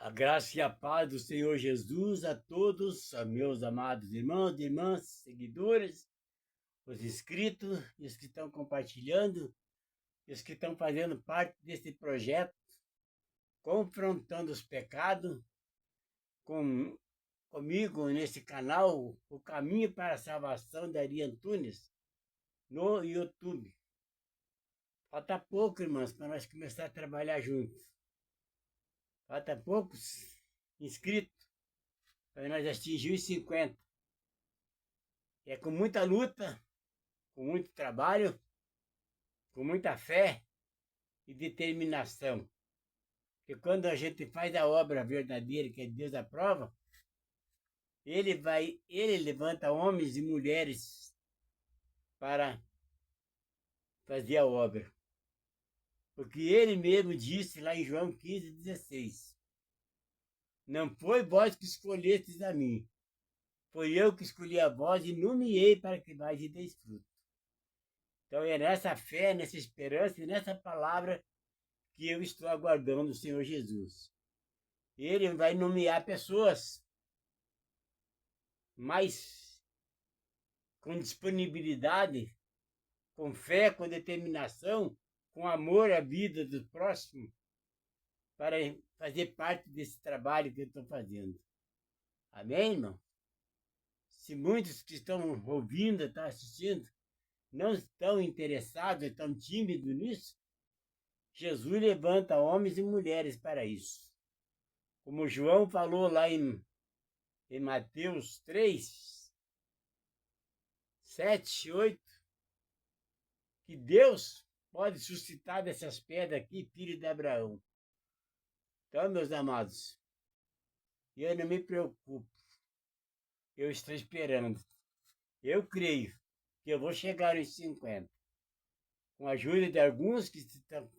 A graça e a paz do Senhor Jesus a todos, a meus amados irmãos e irmãs, seguidores, os inscritos e os que estão compartilhando, e os que estão fazendo parte desse projeto, confrontando os pecados, comigo nesse canal, O Caminho para a Salvação da Ari Antunes, no YouTube. Falta pouco, irmãos, para nós começar a trabalhar juntos. Falta poucos inscritos para nós atingir os 50. É com muita luta, com muito trabalho, com muita fé e determinação. Porque quando a gente faz a obra verdadeira que Deus aprova, ele levanta homens e mulheres para fazer a obra. Porque ele mesmo disse lá em João 15:16, não foi vós que escolhestes a mim, foi eu que escolhi a vós e nomeei para que vais e deis fruto. Então é nessa fé, nessa esperança e nessa palavra que eu estou aguardando o Senhor Jesus. Ele vai nomear pessoas mais com disponibilidade, com fé, com determinação, com amor à vida do próximo, para fazer parte desse trabalho que eu estou fazendo. Amém, irmão? Se muitos que estão ouvindo, estão assistindo, não estão interessados, estão tímidos nisso, Jesus levanta homens e mulheres para isso. Como João falou lá em Mateus 3, 7, 8, que Deus pode suscitar dessas pedras aqui filho de Abraão. Então, meus amados, eu não me preocupo. Eu estou esperando. Eu creio que eu vou chegar aos 50. Com a ajuda de alguns que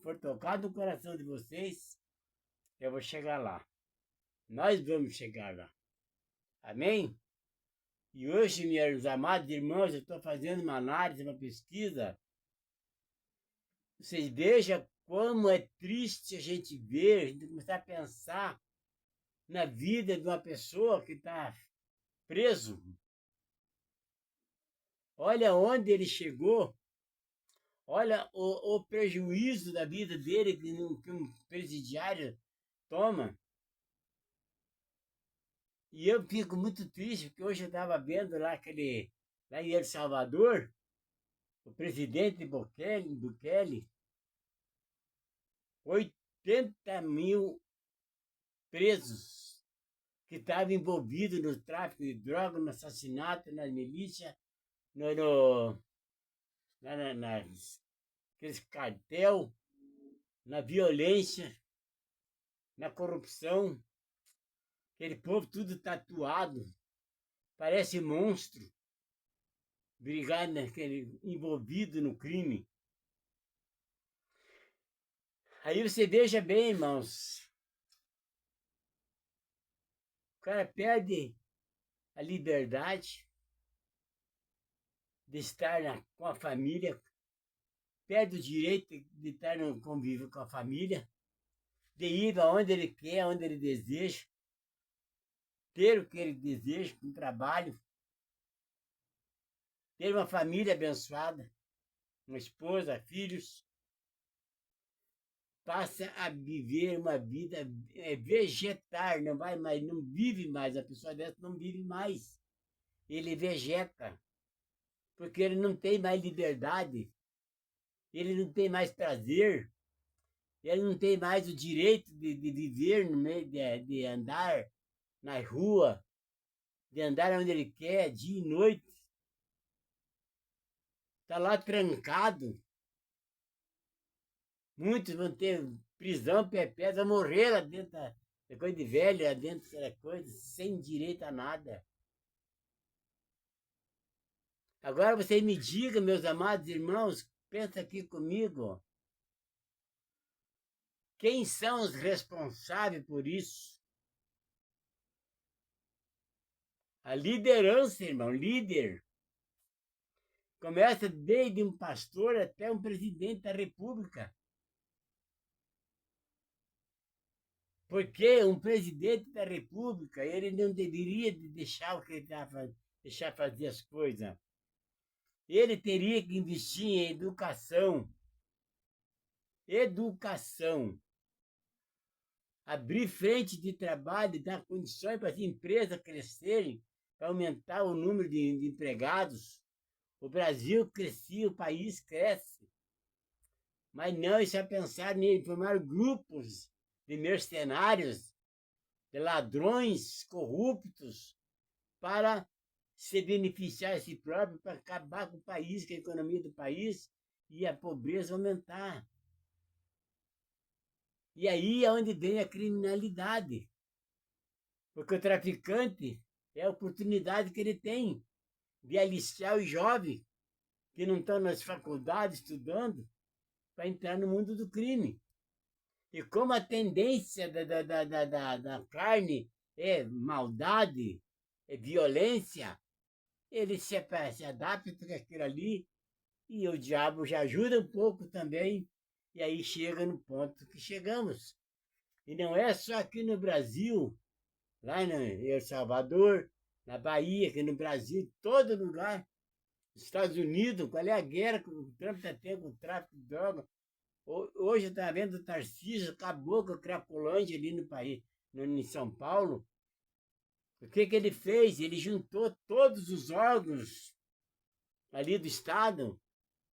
for tocado no coração de vocês, eu vou chegar lá. Nós vamos chegar lá. Amém? E hoje, meus amados irmãos, eu estou fazendo uma análise, uma pesquisa. Vocês vejam como é triste a gente ver, a gente começar a pensar na vida de uma pessoa que está preso. Olha onde ele chegou, olha o prejuízo da vida dele que um presidiário toma. E eu fico muito triste, porque hoje eu estava vendo lá lá em El Salvador, o presidente Bukele, 80.000 presos que estavam envolvidos no tráfico de drogas, no assassinato, nas milícias, aqueles cartel, na violência, na corrupção. Aquele povo tudo tatuado, parece monstro, brigado envolvido no crime. Aí você veja bem, irmãos, o cara perde a liberdade de estar com a família, perde o direito de estar no convívio com a família, de ir aonde ele quer, aonde ele deseja, ter o que ele deseja, um trabalho, ter uma família abençoada, uma esposa, filhos. Passa a viver uma vida vegetar, não vive mais, a pessoa dessa não vive mais. Ele vegeta, porque ele não tem mais liberdade, ele não tem mais prazer, ele não tem mais o direito de viver no meio, de andar na rua, de andar onde ele quer, dia e noite. Está lá trancado. Muitos vão ter prisão perpétua, morrer lá dentro, coisa de velho, lá dentro daquela coisa, sem direito a nada. Agora vocês me digam, meus amados irmãos, pensa aqui comigo, quem são os responsáveis por isso? A liderança, irmão, líder. Começa desde um pastor até um presidente da república. Porque um presidente da República, ele não deveria deixar o que ele estava, deixar fazer as coisas. Ele teria que investir em educação. Educação. Abrir frente de trabalho, dar condições para as empresas crescerem, para aumentar o número de empregados. O Brasil crescia, o país cresce. Mas não, eles já pensaram nele, formaram grupos de mercenários, de ladrões corruptos, para se beneficiar a si próprio, para acabar com o país, com a economia do país, e a pobreza aumentar. E aí é onde vem a criminalidade. Porque o traficante é a oportunidade que ele tem de aliciar os jovens que não estão nas faculdades estudando para entrar no mundo do crime. E como a tendência da carne é maldade, é violência, ele se adapta com aquilo ali e o diabo já ajuda um pouco também, e aí chega no ponto que chegamos. E não é só aqui no Brasil, lá em El Salvador, na Bahia, aqui no Brasil, todo lugar. Estados Unidos, qual é a guerra que o Trump está tendo com o tráfico de droga? Hoje eu estava vendo o Tarcísio, acabou com a Cracolândia ali no país, em São Paulo. O que ele fez? Ele juntou todos os órgãos ali do Estado,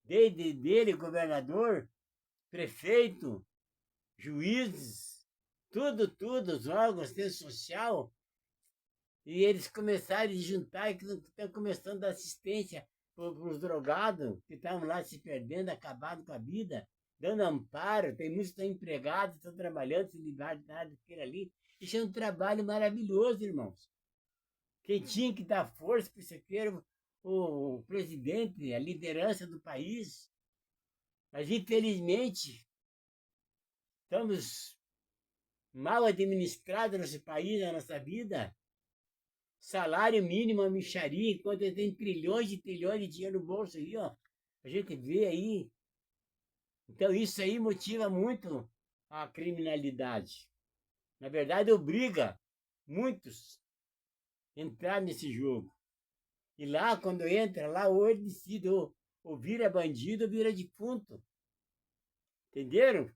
desde dele, governador, prefeito, juízes, tudo, os órgãos, assistência social, e eles começaram a juntar e estão começando a dar assistência para os drogados que estavam lá se perdendo, acabando com a vida, dando amparo. Tem muitos que estão empregados, estão trabalhando, sem liberdade, aquilo ali. Isso é um trabalho maravilhoso, irmãos. Quem tinha que dar força para isso aqui era o presidente, a liderança do país. Mas, infelizmente, estamos mal administrados nesse país, na nossa vida. Salário mínimo, a mixaria, enquanto tem trilhões e trilhões de dinheiro no bolso aí, ó. A gente vê aí. Então, isso aí motiva muito a criminalidade. Na verdade, obriga muitos a entrar nesse jogo. E lá, quando entra, lá ou ele decide ou vira bandido ou vira defunto. Entenderam?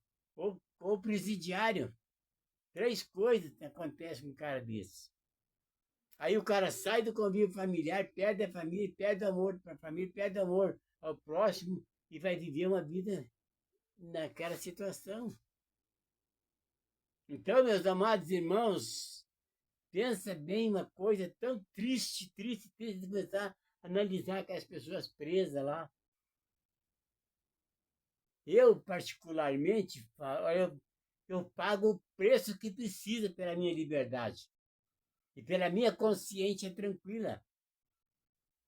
Ou presidiário. 3 coisas que acontecem com um cara desse. Aí o cara sai do convívio familiar, perde a família, perde o amor para a família, perde o amor ao próximo e vai viver uma vida naquela situação. Então, meus amados irmãos, pensa bem uma coisa tão triste de começar a analisar aquelas pessoas presas lá. Eu, particularmente, eu pago o preço que precisa pela minha liberdade e pela minha consciência tranquila.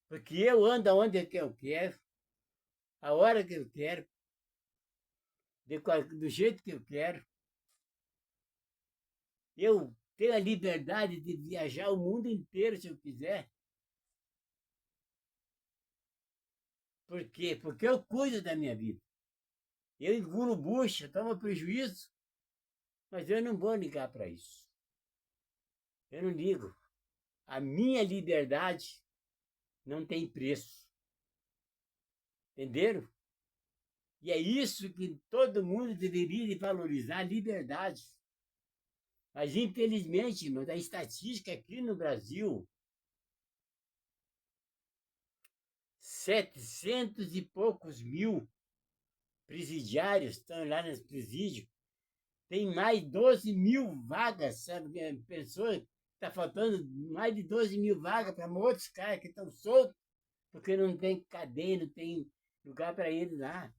Porque eu ando onde eu quero, a hora que eu quero, do jeito que eu quero. Eu tenho a liberdade de viajar o mundo inteiro se eu quiser. Por quê? Porque eu cuido da minha vida. Eu engulo bucha, tomo prejuízo, mas eu não vou ligar para isso. Eu não ligo. A minha liberdade não tem preço. Entenderam? E é isso que todo mundo deveria valorizar, a liberdade. Mas, infelizmente, a estatística aqui no Brasil, 700 e poucos mil presidiários estão lá nos presídios. Tem mais 12 mil vagas, sabe? Pessoas, está faltando mais de 12 mil vagas para outros caras que estão soltos, porque não tem cadeia, não tem lugar para eles lá.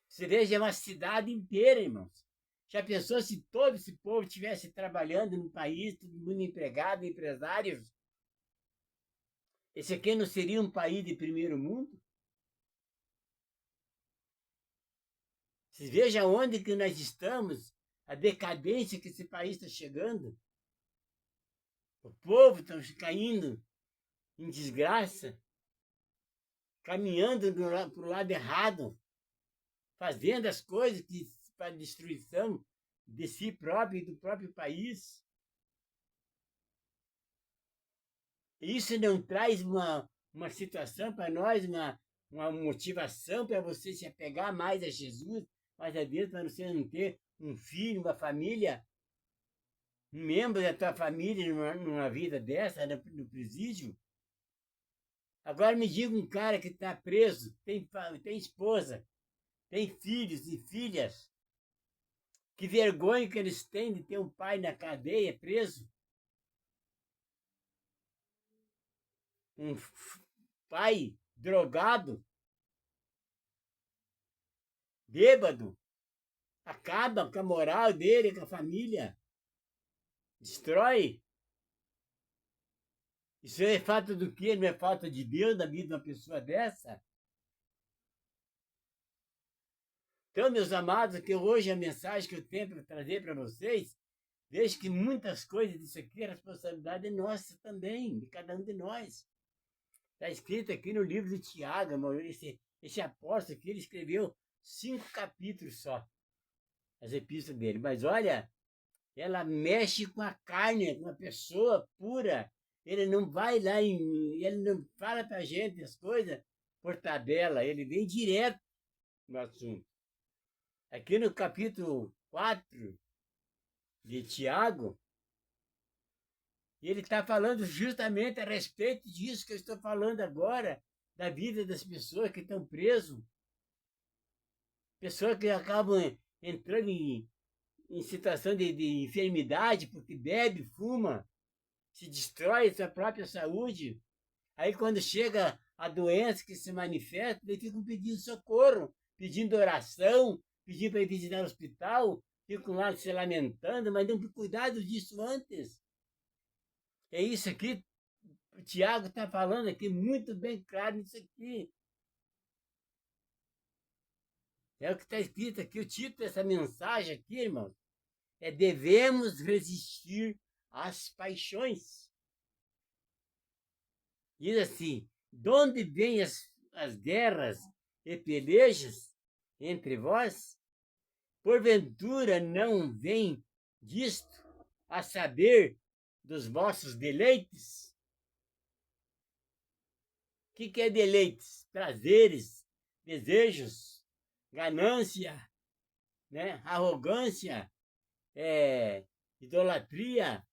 Você veja, é uma cidade inteira, irmãos. Já pensou se todo esse povo estivesse trabalhando no país, todo mundo empregado, empresários? Esse aqui não seria um país de primeiro mundo? Vocês vejam onde que nós estamos, a decadência que esse país está chegando. O povo está caindo em desgraça, caminhando para o lado errado, fazendo as coisas para destruição de si próprio e do próprio país. Isso não traz uma situação para nós, uma motivação para você se apegar mais a Jesus, mais a Deus, para você não ter um filho, uma família, um membro da tua família numa vida dessa, no presídio? Agora me diga um cara que está preso, tem esposa, tem filhos e filhas. Que vergonha que eles têm de ter um pai na cadeia, preso. Um pai drogado, bêbado. Acaba com a moral dele, com a família. Destrói. Isso é falta do quê? Não é falta de Deus na vida de uma pessoa dessa? Então, meus amados, que hoje a mensagem que eu tenho para trazer para vocês, vejo que muitas coisas disso aqui, a responsabilidade é nossa também, de cada um de nós. Está escrito aqui no livro de Tiago, esse apóstolo aqui, ele escreveu 5 capítulos só, as epístolas dele. Mas olha, ela mexe com a carne, com a pessoa pura. Ele não vai lá, ele não fala para a gente as coisas por tabela, ele vem direto no assunto. Aqui no capítulo 4 de Tiago, ele está falando justamente a respeito disso que eu estou falando agora, da vida das pessoas que estão presas. Pessoas que acabam entrando em situação de enfermidade, porque bebe, fuma, se destrói a sua própria saúde. Aí quando chega a doença que se manifesta, eles ficam pedindo socorro, pedindo oração, pedindo para ir visitar o hospital, ficam lá se lamentando, mas não cuidado disso antes. É isso aqui, o Tiago está falando aqui muito bem claro nisso aqui. É o que está escrito aqui, o título dessa mensagem aqui, irmãos, é devemos resistir às paixões. Diz assim, de onde vêm as guerras e pelejas entre vós? Porventura não vem disto, a saber, dos vossos deleites? O que é deleites? Prazeres, desejos, ganância, né? Arrogância, idolatria.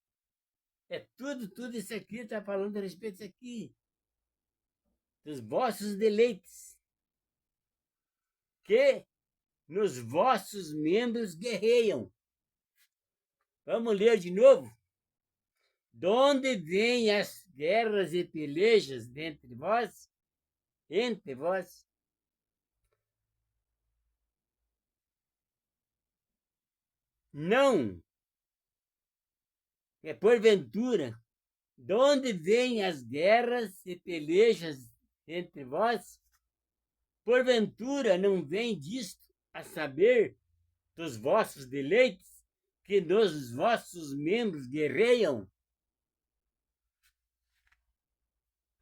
É tudo isso aqui está falando a respeito disso aqui. Dos vossos deleites. Que nos vossos membros guerreiam. Vamos ler de novo? De onde vêm as guerras e pelejas dentre vós? Entre vós? Não. É porventura. De onde vêm as guerras e pelejas entre vós? Porventura não vem disto, a saber, dos vossos deleites, que nos vossos membros guerreiam?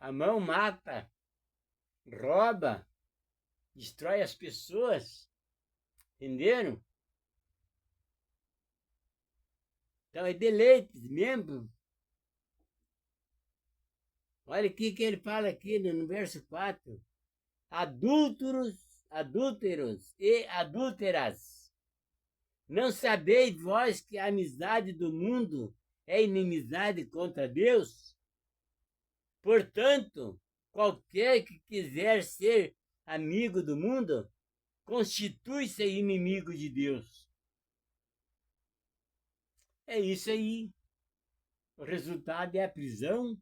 A mão mata, rouba, destrói as pessoas. Entenderam? Então é deleites, membros. Olha o que ele fala aqui no verso 4. Adúlteros e adúlteras. Não sabeis vós que a amizade do mundo é inimizade contra Deus? Portanto, qualquer que quiser ser amigo do mundo, constitui-se inimigo de Deus. É isso aí. O resultado é a prisão,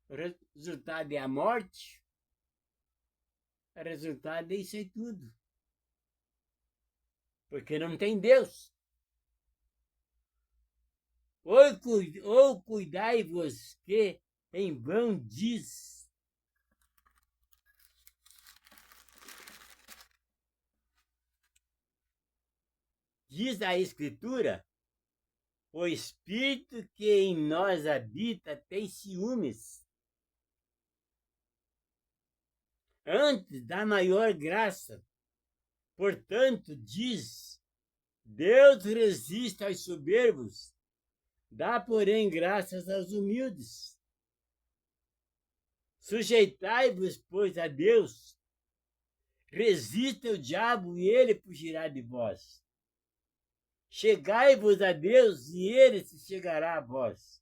o resultado é a morte, o resultado é isso aí tudo. Porque não tem Deus. Ou cuidai-vos que em vão diz a Escritura, o Espírito que em nós habita tem ciúmes. Antes da maior graça, portanto, diz Deus resiste aos soberbos, dá, porém, graças aos humildes. Sujeitai-vos, pois, a Deus, resista o diabo e ele fugirá de vós. Chegai-vos a Deus e ele se chegará a vós.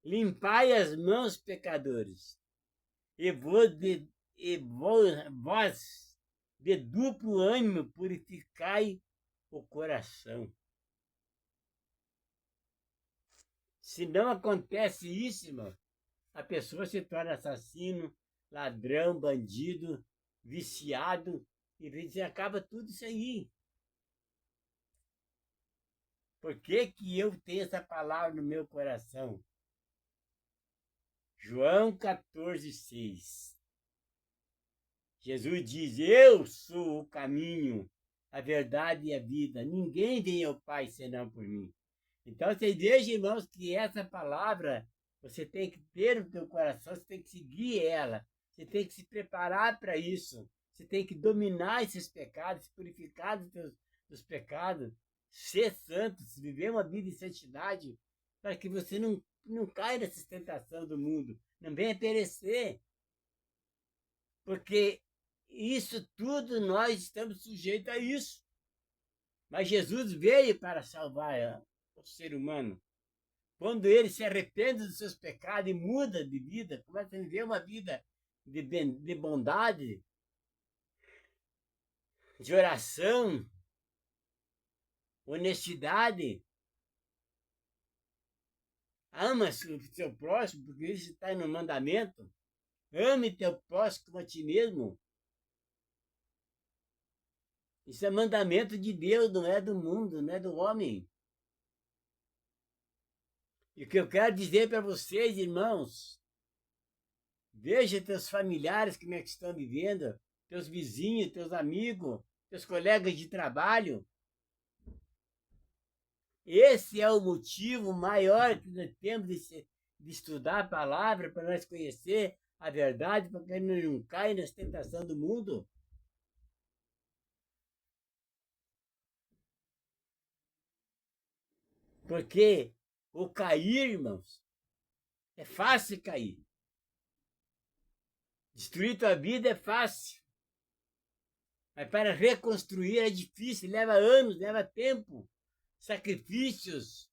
Limpai as mãos, pecadores, e vós de duplo ânimo purificai o coração. Se não acontece isso, irmão, a pessoa se torna assassino, ladrão, bandido, viciado, e acaba tudo isso aí. Por que que eu tenho essa palavra no meu coração? João 14,6. Jesus diz: eu sou o caminho, a verdade e a vida. Ninguém vem ao Pai senão por mim. Então, vocês vejam, irmãos, que essa palavra você tem que ter no teu coração, você tem que seguir ela, você tem que se preparar para isso, você tem que dominar esses pecados, se purificar dos pecados, ser santo, viver uma vida de santidade, para que você não caia nessa tentação do mundo, não venha perecer. Porque isso tudo nós estamos sujeitos a isso. Mas Jesus veio para salvar o ser humano. Quando ele se arrepende dos seus pecados e muda de vida, começa a viver uma vida de bondade, de oração, honestidade. Ama o seu próximo, porque isso está no mandamento. Ame teu próximo como a ti mesmo. Isso é mandamento de Deus, não é do mundo, não é do homem. E o que eu quero dizer para vocês, irmãos, veja teus familiares como é que estão vivendo, teus vizinhos, teus amigos, teus colegas de trabalho. Esse é o motivo maior que nós temos de estudar a palavra, para nós conhecer a verdade, para que não caia nas tentações do mundo. Porque o cair, irmãos, é fácil cair. Destruir tua vida é fácil. Mas para reconstruir é difícil, leva anos, leva tempo, sacrifícios.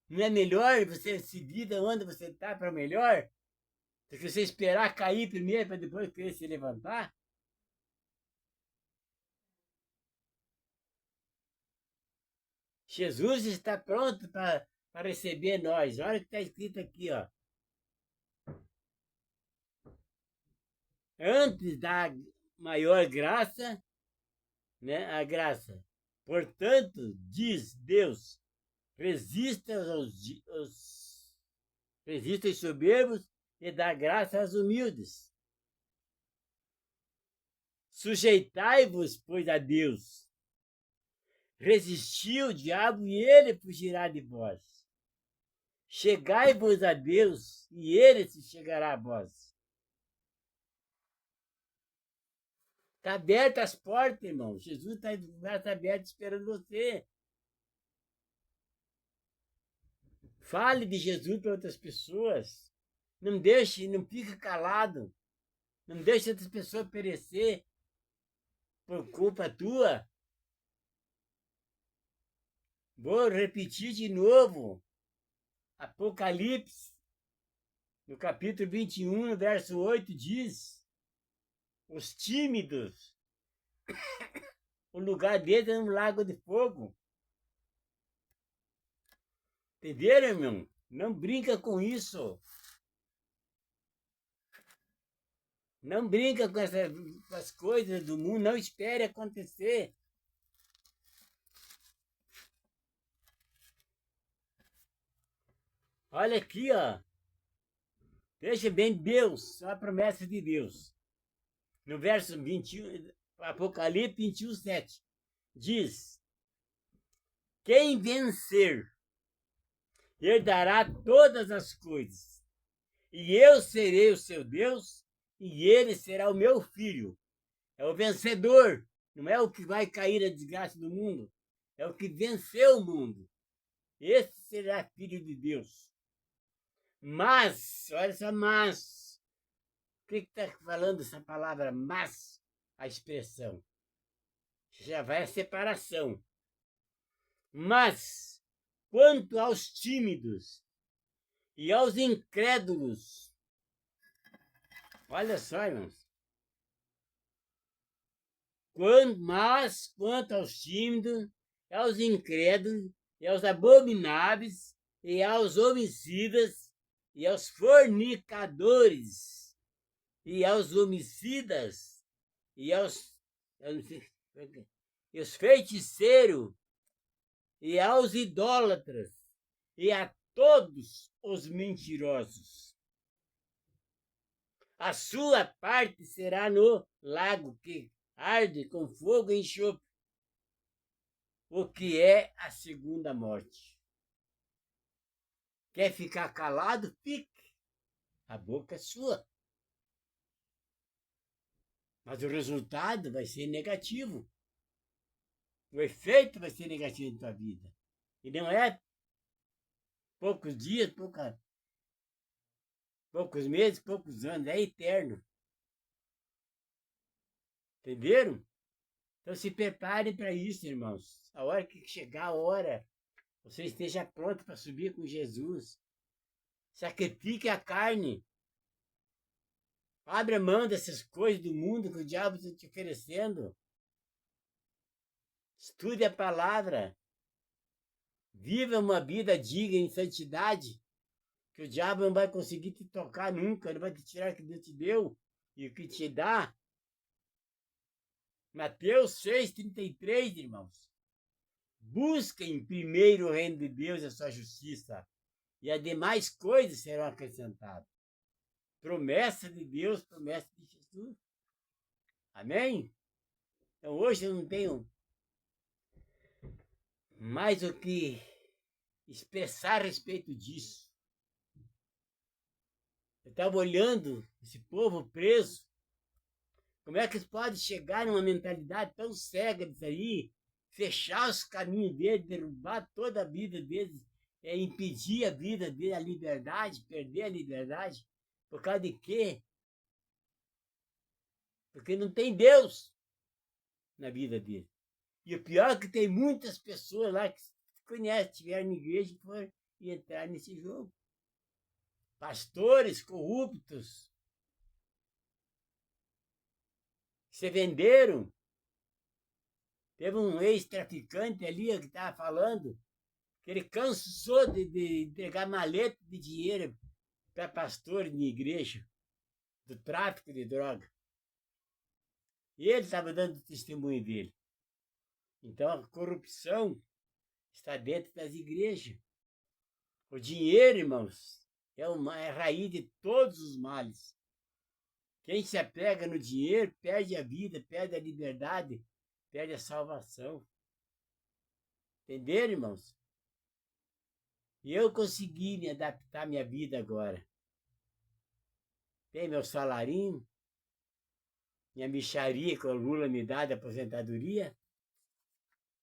Não é melhor você seguir de onde você está para melhor? Do que você esperar cair primeiro para depois querer se levantar? Jesus está pronto para receber nós. Olha o que está escrito aqui, ó. Antes da maior graça, né, a graça. Portanto, diz Deus, resista aos soberbos e dá graça aos humildes. Sujeitai-vos, pois, a Deus. Resisti o diabo e ele fugirá de vós. Chegai-vos a Deus e ele se chegará a vós. Está aberta as portas, irmão. Jesus está de braço aberto esperando você. Fale de Jesus para outras pessoas. Não deixe, não fique calado. Não deixe outras pessoas perecer por culpa tua. Vou repetir de novo. Apocalipse, no capítulo 21, no verso 8, diz: os tímidos, o lugar deles é um lago de fogo. Entenderam, irmão? Não brinca com isso. Não brinca com essas coisas do mundo. Não espere acontecer. Olha aqui, ó. Veja bem, Deus, a promessa de Deus. No verso 21, Apocalipse 21, 7, diz: quem vencer herdará todas as coisas, e eu serei o seu Deus, e ele será o meu filho. É o vencedor, Não é o que vai cair a desgraça do mundo, é o que venceu o mundo. Esse será filho de Deus. Mas, olha só, mas. O que está falando essa palavra mas? A expressão. Já vai a separação. Mas, quanto aos tímidos e aos incrédulos, olha só, irmãos. Mas, quanto aos tímidos, aos incrédulos, e aos abomináveis, e aos homicidas, e aos fornicadores, e aos homicidas, e aos feiticeiros, e aos idólatras, e a todos os mentirosos. A sua parte será no lago que arde com fogo e enxofre, o que é a segunda morte. Quer ficar calado? Fique. A boca é sua. Mas o resultado vai ser negativo. O efeito vai ser negativo na tua vida. E não é poucos dias, poucos meses, poucos anos. É eterno. Entenderam? Então se preparem para isso, irmãos. A hora que chegar a hora, você esteja pronto para subir com Jesus. Sacrifique a carne. Abra mão dessas coisas do mundo que o diabo está te oferecendo. Estude a palavra. Viva uma vida digna em santidade, que o diabo não vai conseguir te tocar nunca, ele vai te tirar o que Deus te deu e o que te dá. Mateus 6,33, irmãos. Busquem primeiro o reino de Deus e a sua justiça, e as demais coisas serão acrescentadas. Promessa de Deus, promessa de Jesus. Amém? Então hoje eu não tenho mais o que expressar a respeito disso. Eu estava olhando esse povo preso. Como é que eles podem chegar numa mentalidade tão cega disso aí, fechar os caminhos deles, derrubar toda a vida deles, impedir a vida deles, a liberdade, perder a liberdade? Por causa de quê? Porque não tem Deus na vida deles. E o pior é que tem muitas pessoas lá que conhecem, estiveram na igreja e foram entrar nesse jogo. Pastores corruptos se venderam. Teve um ex-traficante ali que estava falando que ele cansou de entregar maleta de dinheiro para pastores de igreja do tráfico de droga. E ele estava dando testemunho dele. Então a corrupção está dentro das igrejas. O dinheiro, irmãos, é a raiz de todos os males. Quem se apega no dinheiro perde a vida, perde a liberdade, perde a salvação. Entenderam, irmãos? E eu consegui me adaptar à minha vida agora. Tem meu salarinho, minha mixaria que o Lula me dá de aposentadoria.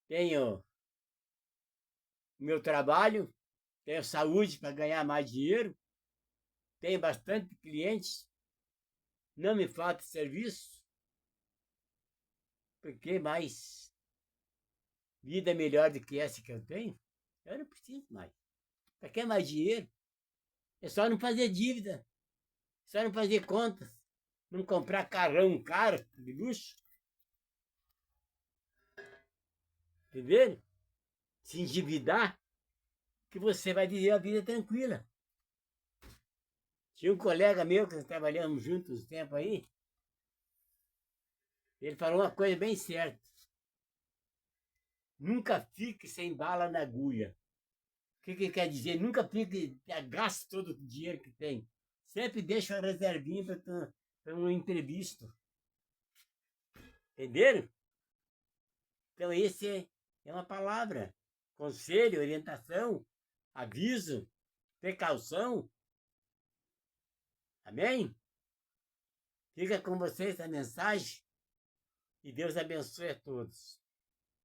Tenho meu trabalho, tenho saúde para ganhar mais dinheiro, tenho bastante clientes, não me falta serviço. Por que mais vida melhor do que essa que eu tenho? Eu não preciso mais. Para que mais dinheiro? É só não fazer dívida, é só não fazer contas, não comprar carrão caro de luxo. Entenderam? Se endividar, que você vai viver a vida tranquila. Tinha um colega meu que nós trabalhamos juntos uns tempos aí, ele falou uma coisa bem certa. Nunca fique sem bala na agulha. O que quer dizer? Nunca fique, gaste todo o dinheiro que tem. Sempre deixa uma reservinha para um imprevisto. Entenderam? Então esse é uma palavra. Conselho, orientação, aviso, precaução. Amém? Fica com vocês essa mensagem. E Deus abençoe a todos.